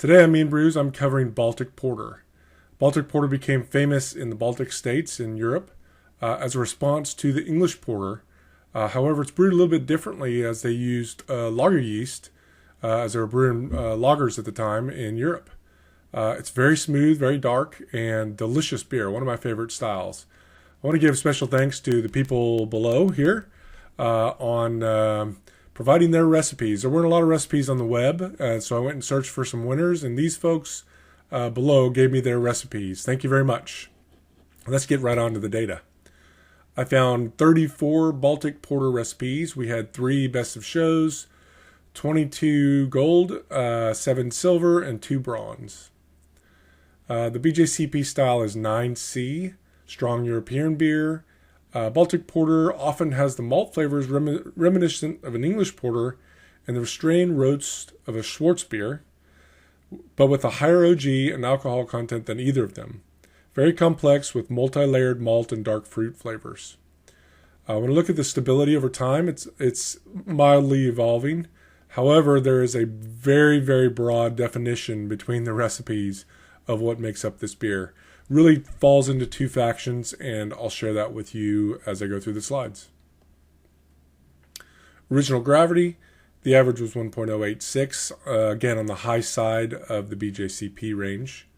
Today on Meanbrews, I'm covering Baltic Porter. Baltic Porter became famous in the Baltic states in Europe as a response to the English Porter. However, it's brewed a little bit differently as they used lager yeast as they were brewing lagers at the time in Europe. It's very smooth, very dark, and delicious beer, one of my favorite styles. I want to give special thanks to the people below here on providing their recipes. There weren't a lot of recipes on the web, so I went and searched for some winners, and these folks below gave me their recipes. Thank you very much. Let's get right on to the data. I found 34 Baltic Porter recipes. We had 3 best of shows, 22 gold, 7 silver, and 2 bronze. The BJCP style is 9C, strong European beer. Baltic Porter often has the malt flavors reminiscent of an English Porter and the restrained roast of a Schwarzbier, but with a higher OG and alcohol content than either of them. Very complex with multi-layered malt and dark fruit flavors. When I look at the stability over time, it's mildly evolving. However, there is a very, very broad definition between the recipes of what makes up this beer. Really falls into 2 factions, and I'll share that with you as I go through the slides. Original gravity, the average was 1.086, again on the high side of the BJCP range.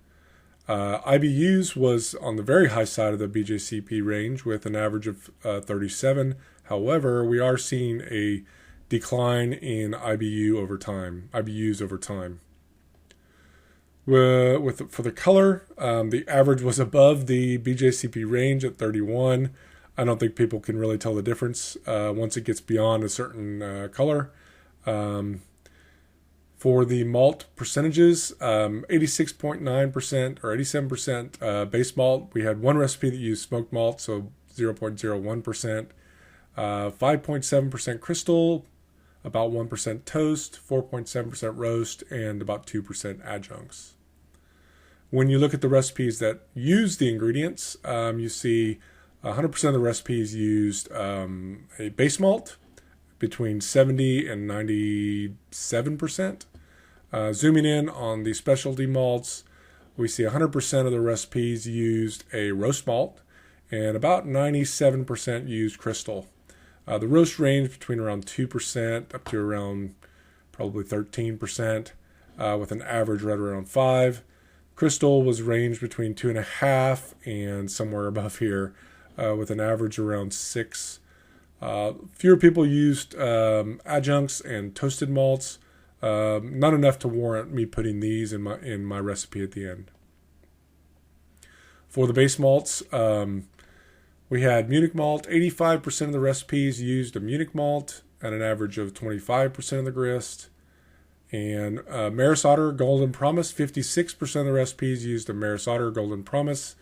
IBUs was on the very high side of the BJCP range with an average of 37. However, we are seeing a decline in IBUs over time. For the color, the average was above the BJCP range at 31. I don't think people can really tell the difference once it gets beyond a certain color. For the malt percentages, 86.9% or 87% base malt. We had one recipe that used smoked malt, so 0.01%. 5.7% crystal, about 1% toast, 4.7% roast, and about 2% adjuncts. When you look at the recipes that use the ingredients, you see 100% of the recipes used a base malt between 70 and 97%. Zooming in on the specialty malts, we see 100% of the recipes used a roast malt and about 97% used crystal. The roast range between around 2% up to around probably 13%, with an average right around 5. Crystal was ranged between 2.5 and somewhere above here, with an average around 6. Fewer people used adjuncts and toasted malts. Not enough to warrant me putting these in my recipe at the end. For the base malts, we had Munich malt. 85% of the recipes used a Munich malt at an average of 25% of the grist. And Maris Otter Golden Promise, 56% of the recipes used a Maris Otter Golden Promise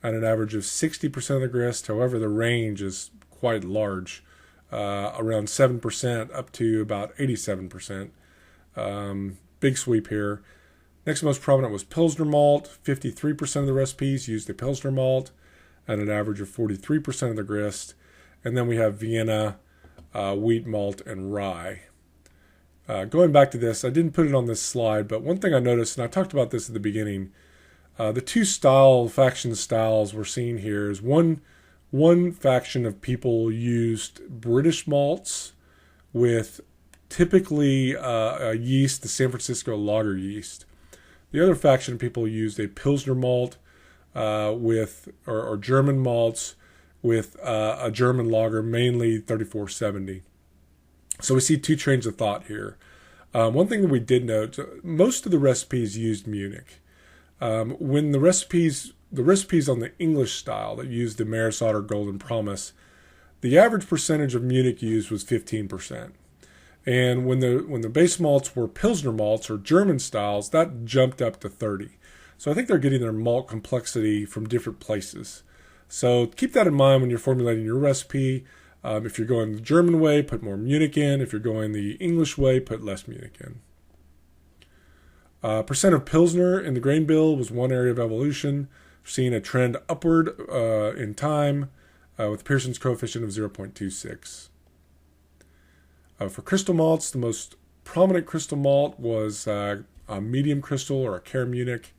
at an average of 60% of the grist. However, the range is quite large, around 7% up to about 87%. Big sweep here. Next most prominent was Pilsner malt. 53% of the recipes used a Pilsner malt at an average of 43% of the grist. And then we have Vienna, wheat malt, and rye. Going back to this, I didn't put it on this slide, but one thing I noticed, and I talked about this at the beginning, the 2 faction styles we're seeing here is one faction of people used British malts with typically a yeast, the San Francisco lager yeast. The other faction of people used a Pilsner malt or German malts with a German lager, mainly 3470. So we see 2 trains of thought here. One thing that we did note, most of the recipes used Munich. When the recipes on the English style that used the Maris Otter Golden Promise, the average percentage of Munich used was 15%. And when the base malts were Pilsner malts or German styles, that jumped up to 30. So I think they're getting their malt complexity from different places. So keep that in mind when you're formulating your recipe. If you're going the German way, put more Munich in. If you're going the English way, put less Munich in. Percent of Pilsner in the grain bill was one area of evolution. We're seeing a trend upward in time with Pearson's coefficient of 0.26. For crystal malts, the most prominent crystal malt was a medium crystal or a Care Munich.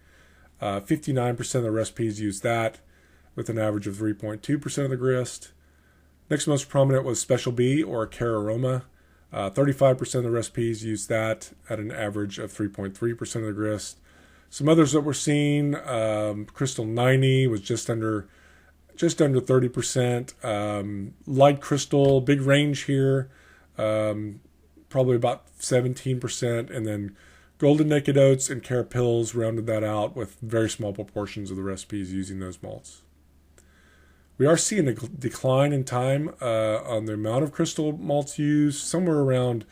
59% of the recipes use that, with an average of 3.2% of the grist. Next most prominent was Special B or a Care Aroma. 35% of the recipes use that at an average of 3.3% of the grist. Some others that we're seeing, Crystal 90 was just under 30%. Light Crystal, big range here, probably about 17%. And then Golden Naked Oats and Care Pills rounded that out with very small proportions of the recipes using those malts. We are seeing a decline in time on the amount of crystal malts used. Somewhere around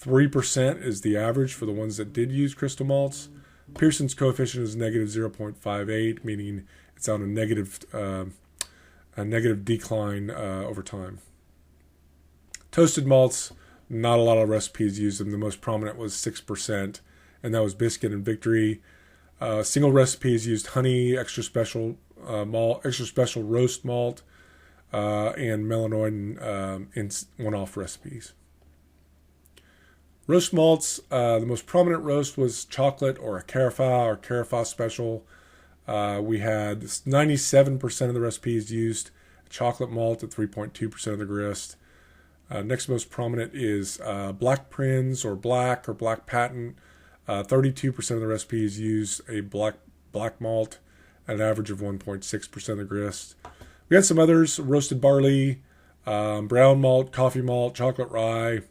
3% is the average for the ones that did use crystal malts. Pearson's coefficient is negative 0.58, meaning it's on a negative decline over time. Toasted malts, not a lot of recipes used them. The most prominent was 6%, and that was Biscuit and Victory. Single recipes used honey, extra special malt, extra special roast malt, and melanoid in one-off recipes. Roast malts, the most prominent roast was chocolate or a Carafa special. We had 97% of the recipes used chocolate malt at 3.2% of the grist. Next most prominent is Black Prince or Black Patent. 32% of the recipes use a black malt at an average of 1.6% of the grist. We had some others: roasted barley, brown malt, coffee malt, chocolate rye.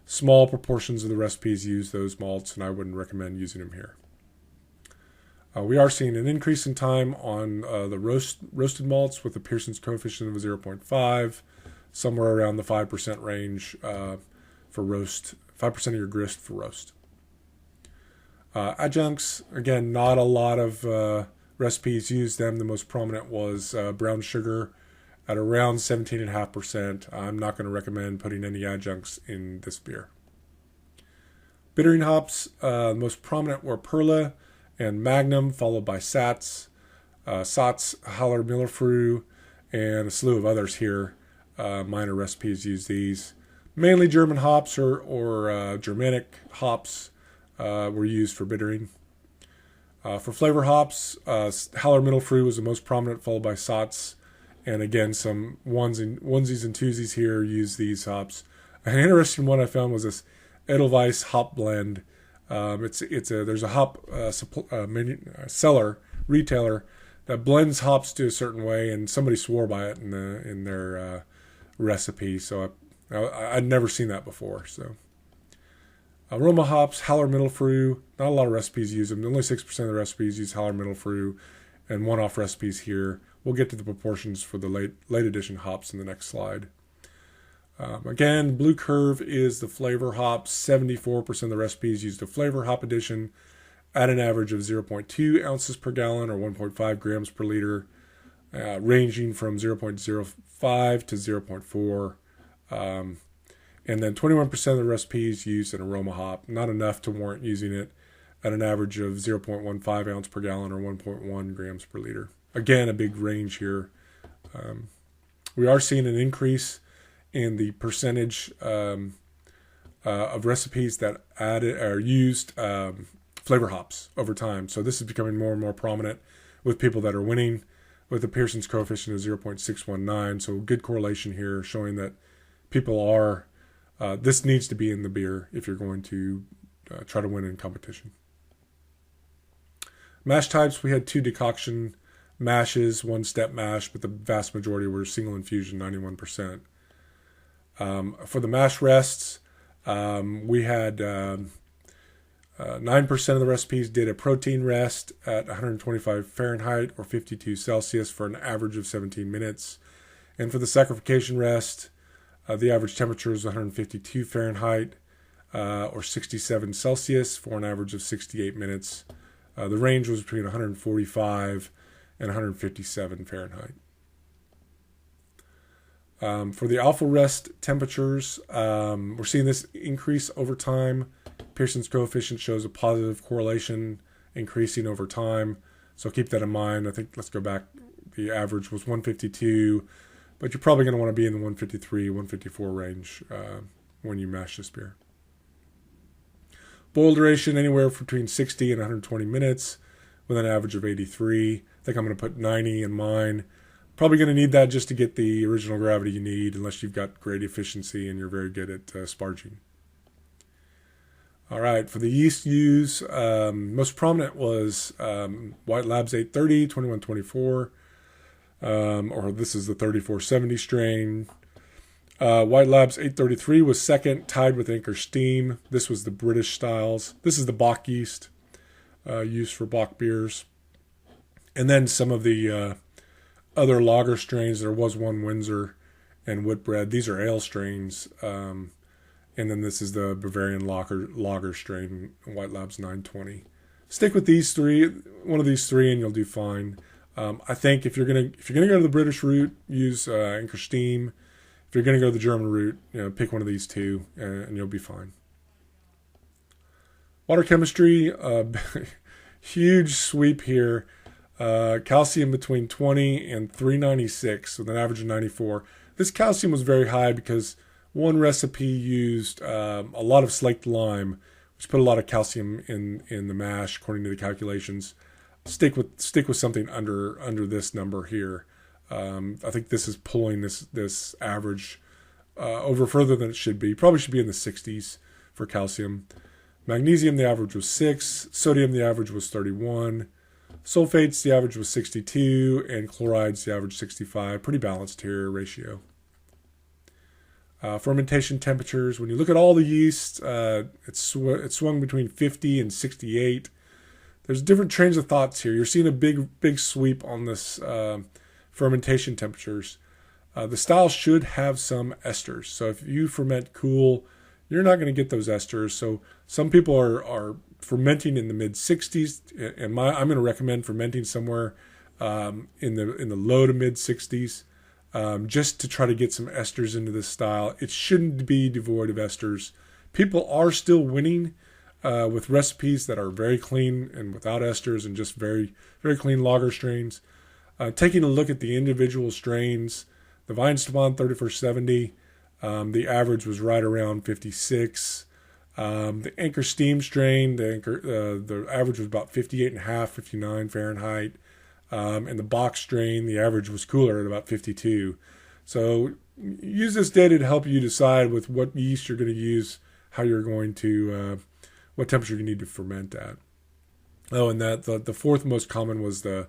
Small proportions of the recipes use those malts, and I wouldn't recommend using them here. We are seeing an increase in time on the roasted malts with the Pearson's coefficient of 0.5, somewhere around the 5% range for roast, 5% of your grist for roast. Adjuncts, again, not a lot of recipes use them. The most prominent was brown sugar at around 17.5%. I'm not going to recommend putting any adjuncts in this beer. Bittering hops, the most prominent were Perla and Magnum, followed by Satz, Haller, Millerfrüh, and a slew of others here. Minor recipes use these. Mainly German hops or Germanic hops were used for bittering. For flavor hops, Haller Mittelfrüh was the most prominent, followed by Satz. And again, some onesies and twosies here use these hops. An interesting one I found was this Edelweiss hop blend. There's a hop seller, retailer, that blends hops to a certain way, and somebody swore by it in their recipe. So I'd never seen that before. So aroma hops, Haller Mittelfrüh, not a lot of recipes use them. Only 6% of the recipes use Haller Mittelfrüh, and one-off recipes here. We'll get to the proportions for the late edition hops in the next slide. Again, Blue Curve is the flavor hops. 74% of the recipes use the flavor hop edition at an average of 0.2 ounces per gallon or 1.5 grams per liter, ranging from 0.05 to 0.4. And then 21% of the recipes use an aroma hop, not enough to warrant using it, at an average of 0.15 ounce per gallon or 1.1 grams per liter. Again, a big range here. We are seeing an increase in the percentage of recipes that used flavor hops over time. So this is becoming more and more prominent with people that are winning, with the Pearson's coefficient of 0.619. So good correlation here, showing that people are, this needs to be in the beer if you're going to try to win in competition. Mash types, we had 2 decoction mashes, 1-step mash, but the vast majority were single infusion, 91%. For the mash rests, we had 9% of the recipes did a protein rest at 125 Fahrenheit or 52 Celsius for an average of 17 minutes. And for the saccharification rest, the average temperature is 152 Fahrenheit or 67 Celsius for an average of 68 minutes. The range was between 145 and 157 Fahrenheit. For the alpha rest temperatures, we're seeing this increase over time. Pearson's coefficient shows a positive correlation increasing over time. So keep that in mind. I think, let's go back. The average was 152, but you're probably going to want to be in the 153, 154 range when you mash this beer. Boil duration anywhere between 60 and 120 minutes with an average of 83. I think I'm going to put 90 in mine. Probably going to need that just to get the original gravity you need, unless you've got great efficiency and you're very good at sparging. All right, for the yeast use, most prominent was White Labs 830, 2124, or this is the 3470 strain. White Labs 833 was second, tied with Anchor Steam. This was the British styles. This is the Bock yeast used for Bock beers. And then some of the other lager strains. There was one Windsor and Whitbread. These are ale strains. And then this is the Bavarian lager strain, White Labs 920. Stick with these three, one of these three, and you'll do fine. I think if you're gonna go to the British route, use Anchor Steam. If you're gonna go the German route, pick one of these two, and you'll be fine. Water chemistry, huge sweep here. Calcium between 20 and 396 with an average of 94. This calcium was very high because one recipe used a lot of slaked lime, which put a lot of calcium in the mash according to the calculations. Stick with something under this number here. I think this is pulling this average over further than it should be. Probably should be in the 60s for calcium. Magnesium, the average was 6. Sodium, the average was 31. Sulfates, the average was 62. And chlorides, the average 65. Pretty balanced here ratio. Fermentation temperatures. When you look at all the yeast, it swung between 50 and 68. There's different trains of thoughts here. You're seeing a big sweep on this fermentation temperatures. The style should have some esters. So if you ferment cool, you're not going to get those esters. So some people are fermenting in the mid 60s, and I'm going to recommend fermenting somewhere in the low to mid 60s. Just to try to get some esters into this style. It shouldn't be devoid of esters. People are still winning with recipes that are very clean and without esters and just very, very clean lager strains. Taking a look at the individual strains, the Weihenstephan 3170, the average was right around 56. The Anchor Steam strain, the average was about 58.5, 59 Fahrenheit. And the Bock strain, the average was cooler at about 52. So use this data to help you decide with what yeast you're going to use, how you're going to, what temperature you need to ferment at. Oh, and the fourth most common was the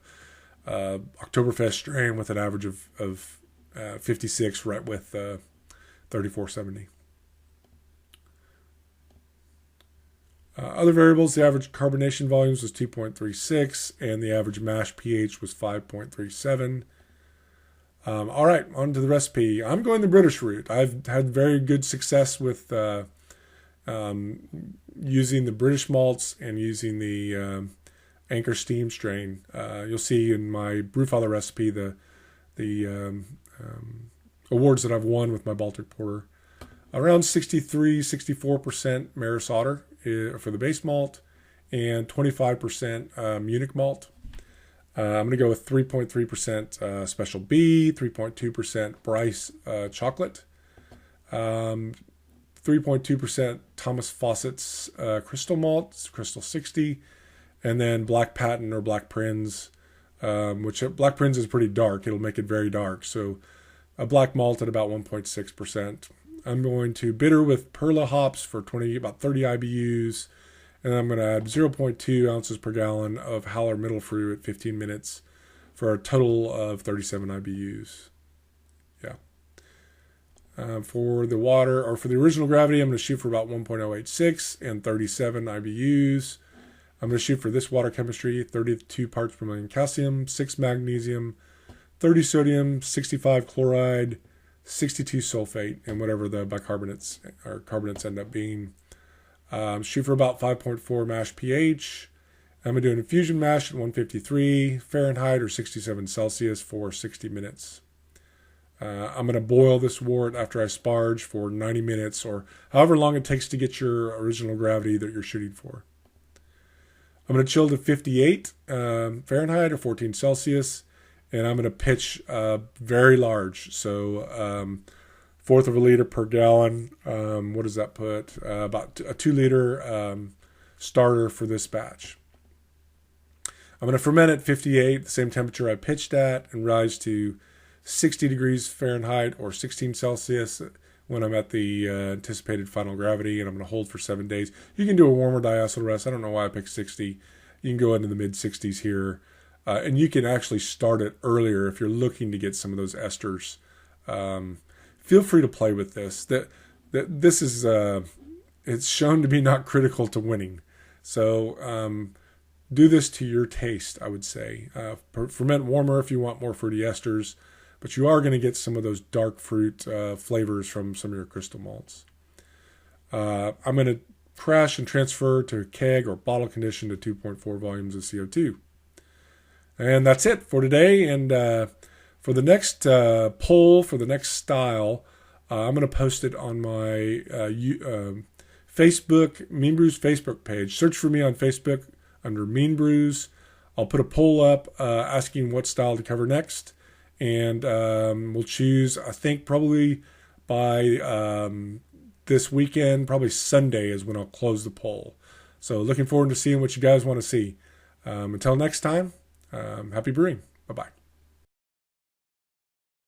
Oktoberfest strain with an average of 56, right with 3470. Other variables, the average carbonation volumes was 2.36 and the average mash pH was 5.37. All right, on to the recipe. I'm going the British route. I've had very good success with using the British malts and using the Anchor Steam strain. You'll see in my Brewfather recipe the awards that I've won with my Baltic Porter. Around 63-64% Maris Otter for the base malt and 25% Munich malt. I'm going to go with 3.3% Special B, 3.2% Bryce chocolate, 3.2% Thomas Fawcett's Crystal malt, Crystal 60, and then Black Patent or Black Prinz, which Black Prinz is pretty dark. It'll make it very dark. So a black malt at about 1.6%. I'm going to bitter with Perla hops for about 30 IBUs. And then I'm going to add 0.2 ounces per gallon of Haller Mittelfrüh at 15 minutes for a total of 37 IBUs. Yeah. For the water, or for the original gravity, I'm going to shoot for about 1.086 and 37 IBUs. I'm going to shoot for this water chemistry, 32 parts per million calcium, 6 magnesium, 30 sodium, 65 chloride, 62 sulfate, and whatever the bicarbonates or carbonates end up being. Shoot for about 5.4 mash pH. I'm going to do an infusion mash at 153 Fahrenheit or 67 Celsius for 60 minutes. I'm going to boil this wort after I sparge for 90 minutes or however long it takes to get your original gravity that you're shooting for. I'm going to chill to 58 Fahrenheit or 14 Celsius. And I'm going to pitch very large. So fourth of a liter per gallon. What does that put? About a 2 liter starter for this batch. I'm going to ferment at 58, the same temperature I pitched at, and rise to 60 degrees Fahrenheit or 16 Celsius when I'm at the anticipated final gravity, and I'm going to hold for 7 days. You can do a warmer diacetyl rest. I don't know why I picked 60. You can go into the mid-60s here, and you can actually start it earlier if you're looking to get some of those esters. Feel free to play with this. This is it's shown to be not critical to winning. So do this to your taste, I would say. Ferment warmer if you want more fruity esters, but you are going to get some of those dark fruit flavors from some of your crystal malts. I'm going to crash and transfer to keg or bottle condition to 2.4 volumes of CO2. And that's it for today. And for the next poll, for the next style, I'm going to post it on my Facebook, Meanbrews Facebook page. Search for me on Facebook under Meanbrews. I'll put a poll up asking what style to cover next. And we'll choose, I think, probably by this weekend, probably Sunday is when I'll close the poll. So looking forward to seeing what you guys want to see. Until next time, happy brewing. Bye-bye.